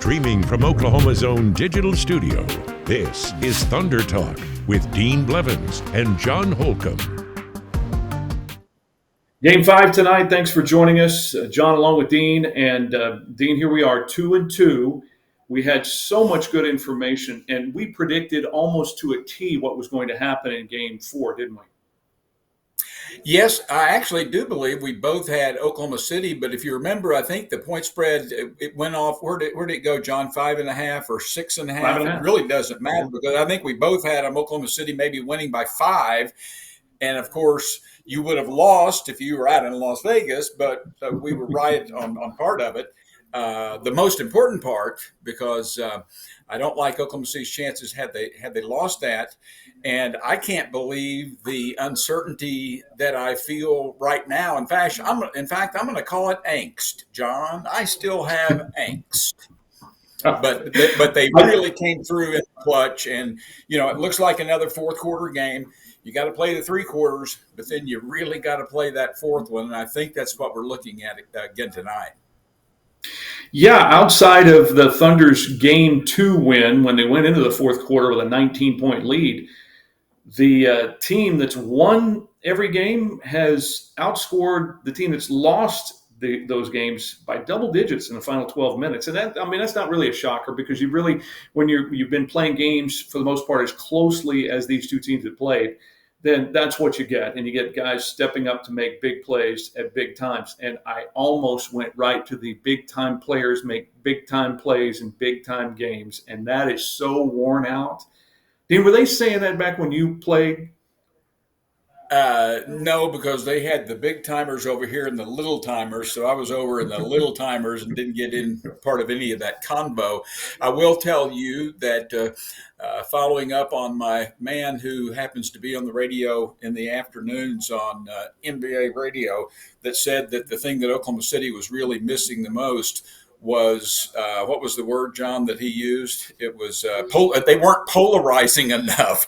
Streaming from Oklahoma's own digital studio, this is Thunder Talk with Dean Blevins and John Holcomb. Game 5 tonight. Thanks for joining us, John, along with Dean. And Dean, here we are, 2-2. We had so much good information, and we predicted almost to a T what was going to happen in Game 4, didn't we? Yes, I actually do believe we both had Oklahoma City, but if you remember, I think the point spread, it went off. Where did it go, John? 5.5 or 6.5? 5.5. It really doesn't matter because I think we both had Oklahoma City maybe winning by 5. And of course, you would have lost if you were out in Las Vegas, but we were right on part of it. The most important part, because I don't like Oklahoma City's chances had they lost that, and I can't believe the uncertainty that I feel right now. In fact, I'm going to call it angst, John. I still have angst. But they really came through in the clutch, and it looks like another fourth quarter game. You got to play the 3 quarters, but then you really got to play that fourth one, and I think that's what we're looking at again tonight. Yeah, outside of the Thunder's Game 2 win, when they went into the fourth quarter with a 19-point lead, the team that's won every game has outscored the team that's lost those games by double digits in the final 12 minutes. And that's not really a shocker because when you've been playing games for the most part as closely as these two teams have played, then that's what you get. And you get guys stepping up to make big plays at big times. And I almost went right to the big-time players make big-time plays in big-time games. And that is so worn out. Dean, were they saying that back when you played? No, because they had the big timers over here and the little timers. So I was over in the little timers and didn't get in part of any of that combo. I will tell you that following up on my man who happens to be on the radio in the afternoons on NBA radio that said that the thing that Oklahoma City was really missing the most was what was the word, John, that he used? It was they weren't polarizing enough.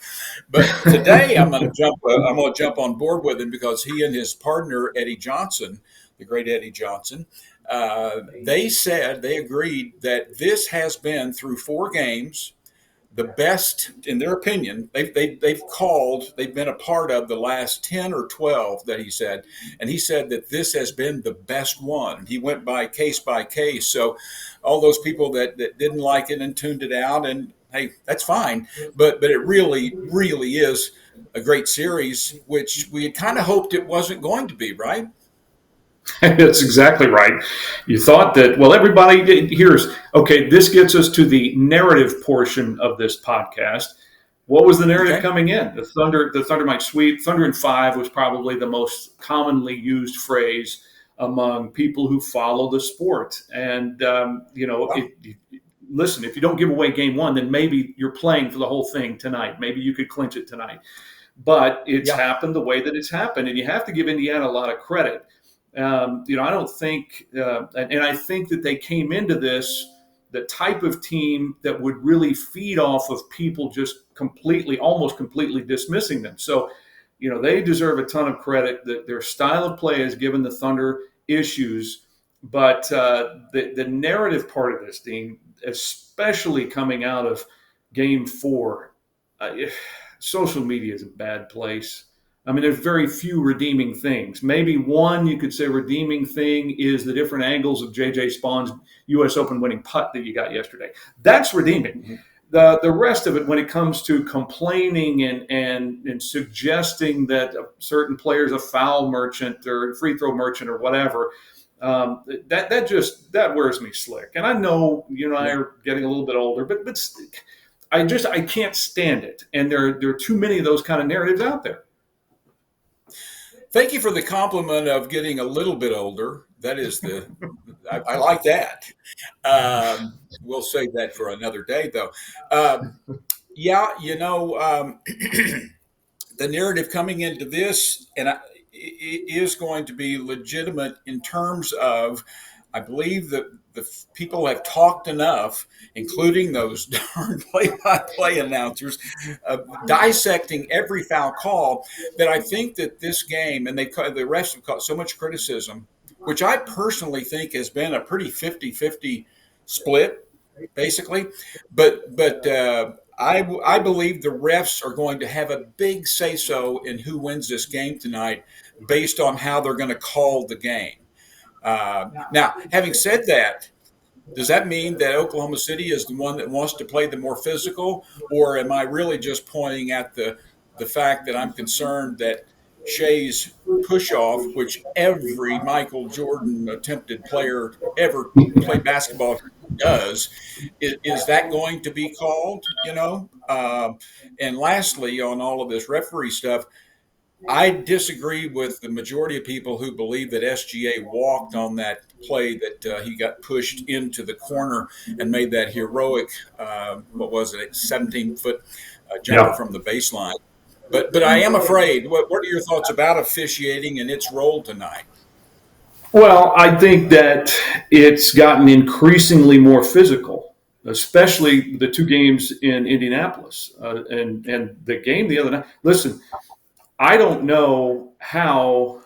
But today I'm going to jump on board with him because he and his partner Eddie Johnson, the great Eddie Johnson, they agreed that this has been through 4 games the best, in their opinion, they've been a part of the last 10 or 12 that he said. And he said that this has been the best one. He went by case. So all those people that didn't like it and tuned it out, and hey, that's fine. But it really, really is a great series, which we had kind of hoped it wasn't going to be, right? That's exactly right. You thought that, well, everybody this gets us to the narrative portion of this podcast. What was the narrative coming in? The Thunder might sweep. Thunder in 5 was probably the most commonly used phrase among people who follow the sport. And, listen, if you don't give away Game 1, then maybe you're playing for the whole thing tonight. Maybe you could clinch it tonight. But it's happened the way that it's happened, and you have to give Indiana a lot of credit. I don't think, and I think that they came into this the type of team that would really feed off of people just almost completely dismissing them. So, they deserve a ton of credit. That their style of play has given the Thunder issues, but the narrative part of this, Dean, especially coming out of Game 4, social media is a bad place. I mean, there's very few redeeming things. Maybe one you could say redeeming thing is the different angles of J.J. Spahn's U.S. Open winning putt that you got yesterday. That's redeeming. Mm-hmm. The rest of it, when it comes to complaining and suggesting that a certain player's a foul merchant or free throw merchant or whatever, that wears me slick. And I know you and I are getting a little bit older, but I can't stand it. And there are too many of those kind of narratives out there. Thank you for the compliment of getting a little bit older. That is I like that. We'll save that for another day, though. The narrative coming into this, it is going to be legitimate in terms of, I believe that the people have talked enough, including those darn play-by-play announcers, dissecting every foul call, that I think that this game, and the refs have caught so much criticism, which I personally think has been a pretty 50-50 split basically. But I believe the refs are going to have a big say so in who wins this game tonight, based on how they're going to call the game. Now, having said that, does that mean that Oklahoma City is the one that wants to play the more physical, or am I really just pointing at the fact that I'm concerned that Shea's push off, which every Michael Jordan attempted player ever played basketball does, is that going to be called? And lastly, on all of this referee stuff, I disagree with the majority of people who believe that SGA walked on that play, that he got pushed into the corner and made that heroic, what was it, 17-foot jumper Yeah. from the baseline. But I am afraid. What are your thoughts about officiating and its role tonight? Well, I think that it's gotten increasingly more physical, especially the two games in Indianapolis and the game the other night. Listen, I don't know how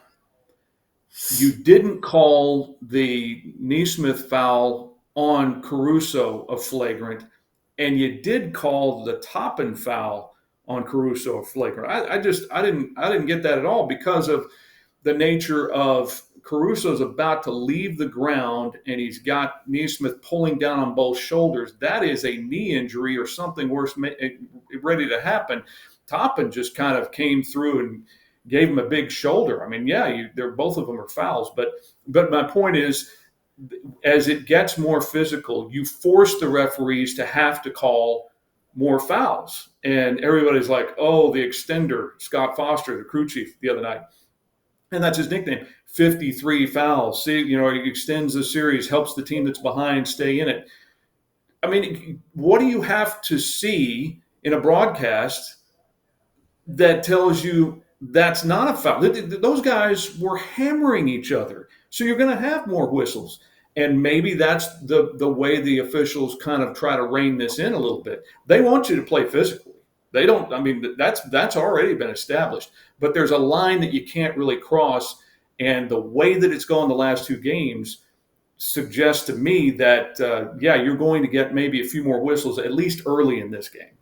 you didn't call the Neesmith foul on Caruso a flagrant, and you did call the Toppin foul on Caruso a flagrant. I didn't get that at all, because of the nature of Caruso's about to leave the ground and he's got Neesmith pulling down on both shoulders. That is a knee injury or something worse ready to happen. Toppin just kind of came through and gave him a big shoulder. I mean, yeah, they're both of them are fouls, but my point is, as it gets more physical, you force the referees to have to call more fouls, and everybody's like, "Oh, the extender, Scott Foster, the crew chief, the other night." And that's his nickname, 53 fouls. See, he extends the series, helps the team that's behind stay in it. I mean, what do you have to see in a broadcast that tells you that's not a foul? Those guys were hammering each other. So you're going to have more whistles. And maybe that's the way the officials kind of try to rein this in a little bit. They want you to play physically. They don't. I mean, that's already been established. But there's a line that you can't really cross. And the way that it's gone the last two games suggests to me that, you're going to get maybe a few more whistles, at least early in this game.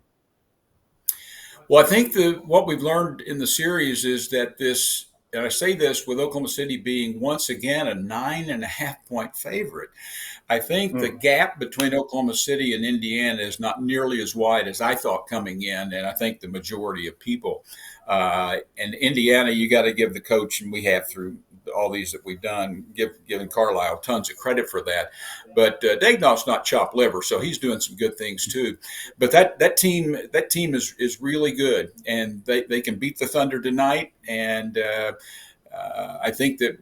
Well, I think what we've learned in the series is that this, and I say this with Oklahoma City being once again a 9.5-point favorite, I think the gap between Oklahoma City and Indiana is not nearly as wide as I thought coming in, and I think the majority of people. And Indiana, you got to give the coach, and we have through all these that we've done, giving Carlisle tons of credit for that. But Daigneault's not chopped liver, so he's doing some good things too. But that team is really good, and they can beat the Thunder tonight. And I think that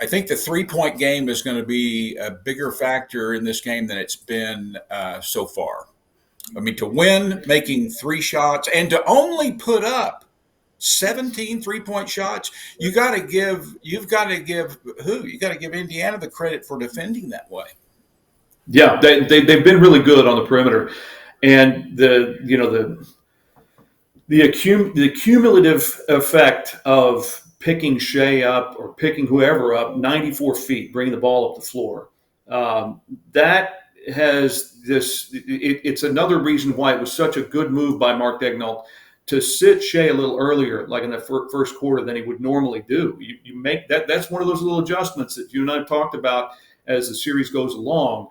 I think the 3-point game is going to be a bigger factor in this game than it's been so far. I mean, to win, making 3 shots, and to only put up 17 3-point shots, you've got to give Indiana the credit for defending that way. Yeah, they've been really good on the perimeter, and the cumulative effect of picking Shea up or picking whoever up 94 feet, bringing the ball up the floor, that has this. It's another reason why it was such a good move by Mark Daigneault to sit Shea a little earlier, like in the first quarter, than he would normally do. You make that. That's one of those little adjustments that you and I have talked about as the series goes along.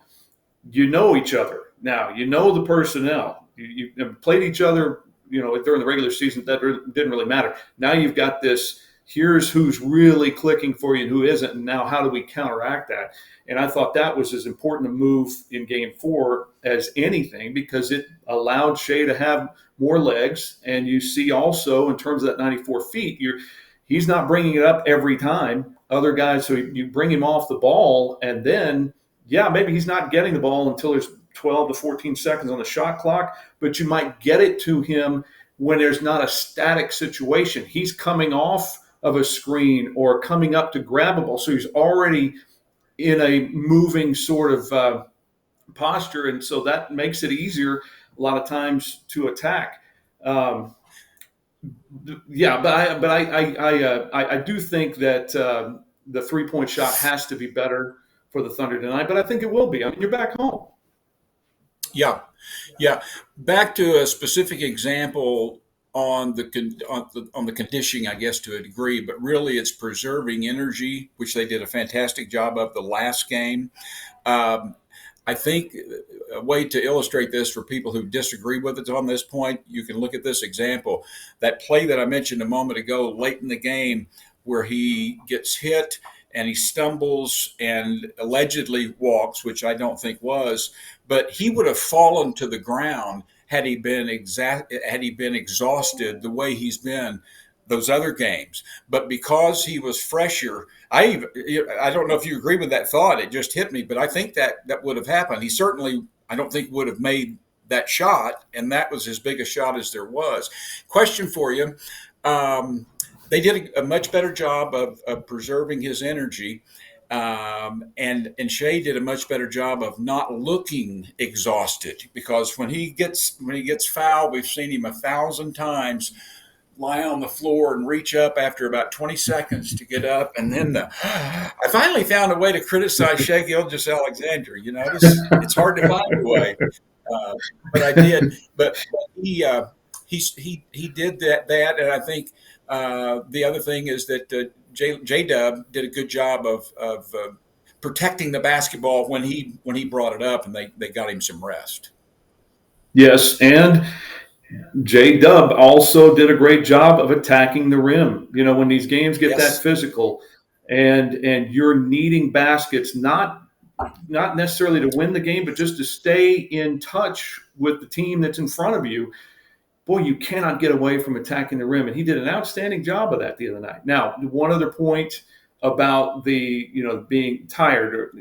You know each other now. You know the personnel. You played each other, during the regular season. That didn't really matter. Now you've got this. Here's who's really clicking for you and who isn't, and now how do we counteract that? And I thought that was as important a move in Game 4 as anything, because it allowed Shea to have more legs. And you see also, in terms of that 94 feet, he's not bringing it up every time. Other guys, so you bring him off the ball, and then, maybe he's not getting the ball until there's 12 to 14 seconds on the shot clock, but you might get it to him when there's not a static situation. He's coming off of a screen or coming up to grab a ball, so he's already in a moving sort of posture, and so that makes it easier a lot of times to attack. But I do think that the 3-point shot has to be better for the Thunder tonight, but I think it will be. I mean, you're back home. Yeah, yeah. Back to a specific example on the conditioning, I guess, to a degree, but really it's preserving energy, which they did a fantastic job of the last game. Um, I think a way to illustrate this for people who disagree with it on this point, you can look at this example. That play that I mentioned a moment ago, late in the game, where he gets hit and he stumbles and allegedly walks, which I don't think was, but he would have fallen to the ground had he been exhausted the way he's been those other games. But because he was fresher, I don't know if you agree with that thought. It just hit me, but I think that would have happened. He certainly, I don't think, would have made that shot, and that was as big a shot as there was. Question for you: they did a much better job of preserving his energy. And Shea did a much better job of not looking exhausted, because when he gets fouled, we've seen him 1,000 times lie on the floor and reach up after about 20 seconds to get up. And then I finally found a way to criticize Shea Gilgeous-Alexander. It's hard to find a way, but I did. But he did that, and I think the other thing is that J-Dub did a good job of protecting the basketball when he brought it up, and they got him some rest. Yes, and J-Dub also did a great job of attacking the rim. When these games get that physical, and you're needing baskets, not necessarily to win the game, but just to stay in touch with the team that's in front of you. Boy, you cannot get away from attacking the rim. And he did an outstanding job of that the other night. Now, one other point about the, being tired.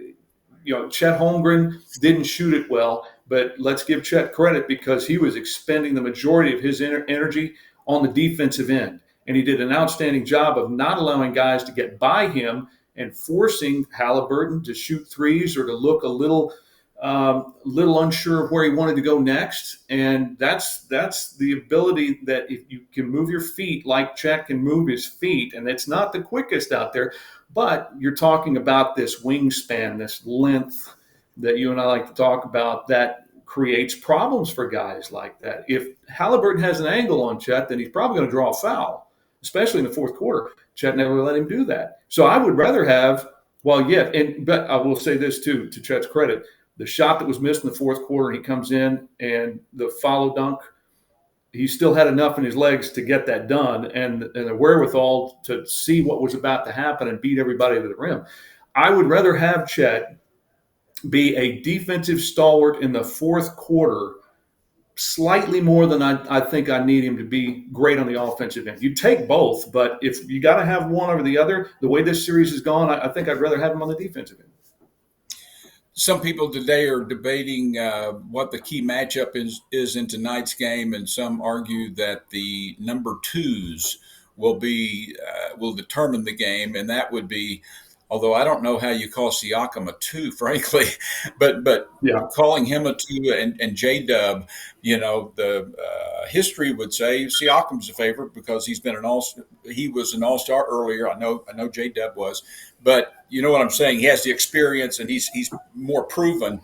Chet Holmgren didn't shoot it well, but let's give Chet credit because he was expending the majority of his energy on the defensive end. And he did an outstanding job of not allowing guys to get by him and forcing Halliburton to shoot threes or to look a little unsure of where he wanted to go next. And that's the ability that if you can move your feet like Chet can move his feet, and it's not the quickest out there, but you're talking about this wingspan, this length that you and I like to talk about that creates problems for guys like that. If Halliburton has an angle on Chet, then he's probably going to draw a foul, especially in the fourth quarter. Chet never let him do that. So I would rather have, but I will say this too, to Chet's credit, the shot that was missed in the fourth quarter, he comes in and the follow dunk, he still had enough in his legs to get that done and the wherewithal to see what was about to happen and beat everybody to the rim. I would rather have Chet be a defensive stalwart in the fourth quarter slightly more than I think I need him to be great on the offensive end. You take both, but if you got to have one over the other, the way this series has gone, I think I'd rather have him on the defensive end. Some people today are debating what the key matchup is in tonight's game, and some argue that the number twos will determine the game, and that would be, although I don't know how you call Siakam a two, frankly, but calling him a two and J-Dub, the history would say Siakam's a favorite because he was an all-star earlier. I know J-Dub was, but you know what I'm saying? He has the experience and he's more proven.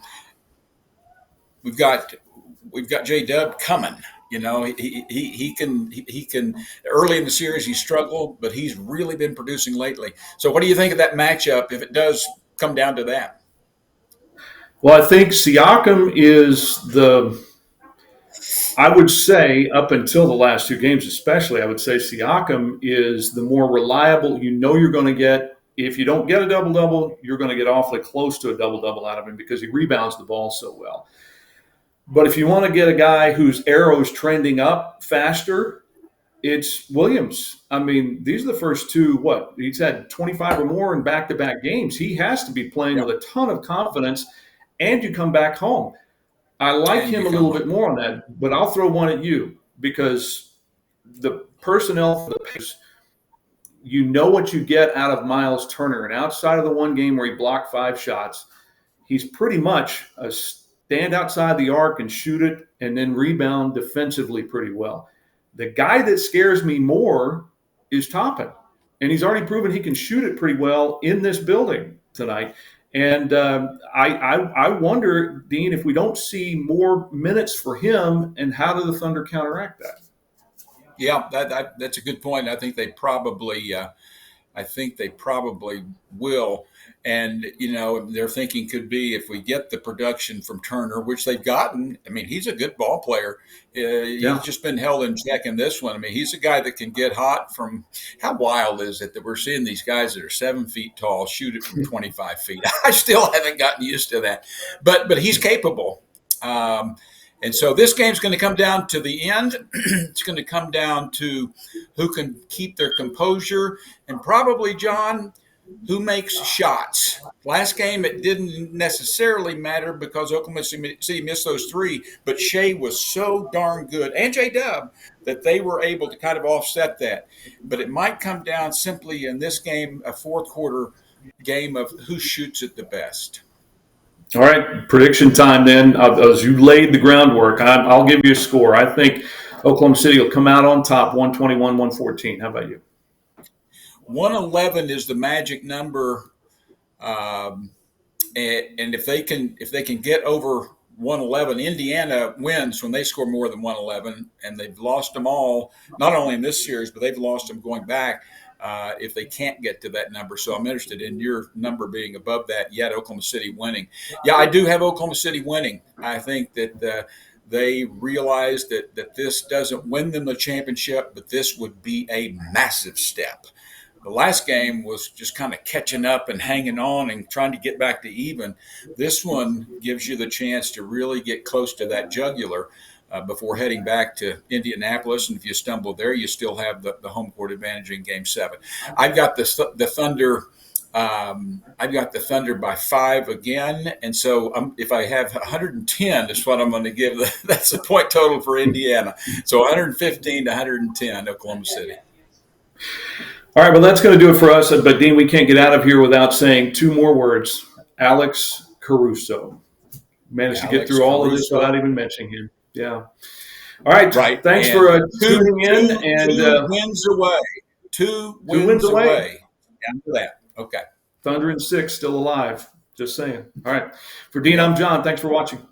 We've got J-Dub coming. He can. Early in the series he struggled, but he's really been producing lately. So, what do you think of that matchup if it does come down to that? Well, I think Siakam is I would say up until the last two games, especially, I would say Siakam is the more reliable. You're going to get. If you don't get a double-double, you're going to get awfully close to a double-double out of him because he rebounds the ball so well. But if you want to get a guy whose arrow is trending up faster, it's Williams. I mean, these are the first two, he's had 25 or more in back-to-back games. He has to be playing with a ton of confidence, and you come back home. I like him a little bit more on that, but I'll throw one at you because the personnel for the Pacers, what you get out of Miles Turner. And outside of the one game where he blocked 5 shots, he's pretty much a stand outside the arc and shoot it and then rebound defensively pretty well. The guy that scares me more is Toppin. And he's already proven he can shoot it pretty well in this building tonight. And I wonder, Dean, if we don't see more minutes for him, and how do the Thunder counteract that? Yeah, that's a good point. I think they probably will. And, their thinking could be, if we get the production from Turner, which they've gotten, I mean, he's a good ball player. He's just been held in check in this one. I mean, he's a guy that can get hot from – how wild is it that we're seeing these guys that are 7 feet tall shoot it from 25 feet? I still haven't gotten used to that. But he's capable. And so this game's going to come down to the end. It's going to come down to who can keep their composure, and probably, John, who makes shots. Last game, it didn't necessarily matter because Oklahoma City missed those 3, but Shea was so darn good, and J-Dub, that they were able to kind of offset that. But it might come down simply in this game, a fourth quarter game, of who shoots it the best. All right, prediction time then. As you laid the groundwork, I'll give you a score. I think Oklahoma City will come out on top, 121-114. How about you? 111 is the magic number, and if they can get over 111, Indiana wins when they score more than 111, and they've lost them all, not only in this series, but they've lost them going back. If they can't get to that number. So I'm interested in your number being above that, yet Oklahoma City winning. Yeah, I do have Oklahoma City winning. I think that they realize that this doesn't win them the championship, but this would be a massive step. The last game was just kind of catching up and hanging on and trying to get back to even. This one gives you the chance to really get close to that jugular before heading back to Indianapolis. And if you stumble there, you still have the home court advantage in Game 7. I've got the Thunder. I've got the Thunder by 5 again. And so if I have 110, is what I'm going to give. That's the point total for Indiana. So 115-110, Oklahoma City. All right, well, that's going to do it for us. But, Dean, we can't get out of here without saying 2 more words. Alex Caruso. Managed to get through all of this without even mentioning him. Yeah. All right. Right. Thanks for tuning in. Two wins away. Two wins away. After that. Okay. Thunder and 6 still alive. Just saying. All right. For Dean, I'm John. Thanks for watching.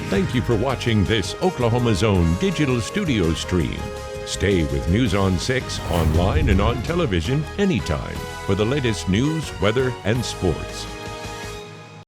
Thank you for watching this Oklahoma Zone digital studio stream. Stay with News on 6 online and on television anytime for the latest news, weather, and sports.